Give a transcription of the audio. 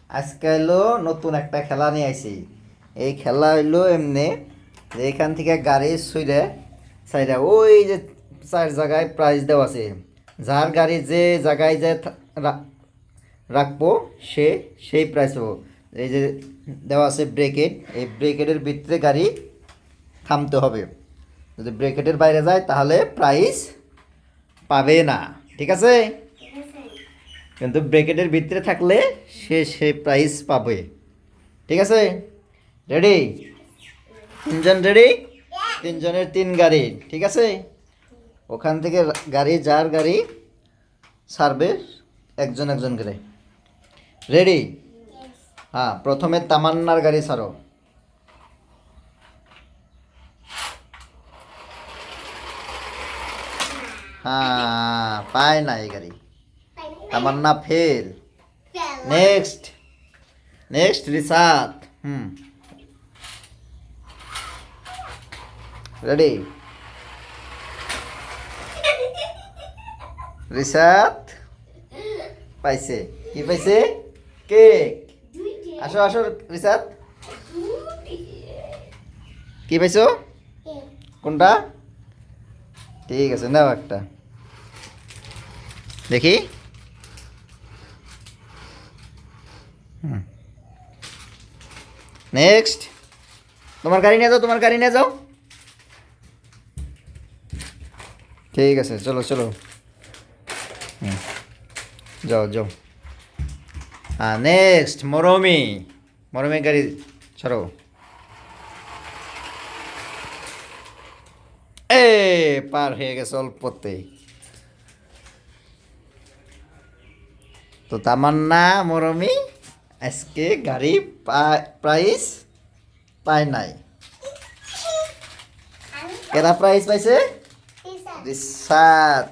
আজকে হইলো নতুন একটা খেলা নিয়ে আইছি। এই খেলা হইলো এমনি যে এখান থেকে গাড়ি সুইরে সাইডা ওই যে চার জায়গায় প্রাইজ দেওয়া আছে। যার গাড়ি যে জায়গায় যে রাখবো সে সেই প্রাইজ পাবো। এই যে দেওয়া আছে ব্রেকেট, এই ব্রেকেটের ভিতরে গাড়ি থামতে হবে। যদি ব্রেকেটের বাইরে যায় তাহলে প্রাইজ পাবে না, ঠিক আছে? কিন্তু ব্রেকেটের ভিতরে থাকলে সে সেই প্রাইজ পাবে, ঠিক আছে? রেডি? তিনজন রেডি? তিনজনের তিন গাড়ি, ঠিক আছে? ওখান থেকে গাড়ি যার গাড়ি ছাড়বে একজন একজন করে। রেডি? হ্যাঁ, প্রথমে তামান্নার গাড়ি ছাড়ো। হ্যাঁ, পায় না এই গাড়ি, Tamanna fail. Next, next Risat. Ready? Risat পাইছে। কি পাইছে? কেক। আসো আসো রিসাত, কি পাইছো? কোনটা? ঠিক আছে, নাও একটা দেখি। নেক্সট, তোমার গাড়ি নিয়ে যাও, তোমার গাড়ি নিয়ে যাও। ঠিক আছে, চলো চলো। যাও যাও। হ্যাঁ, নেক্সট মরমি। মরমি গাড়ি ছাড়ো। এ পার হয়ে গেছে অল্পতেই। তো তামান্না মরমি আজকে গাড়ি প্রাইস পায় নাই। কেনা প্রাইস পাইছে রিসাত।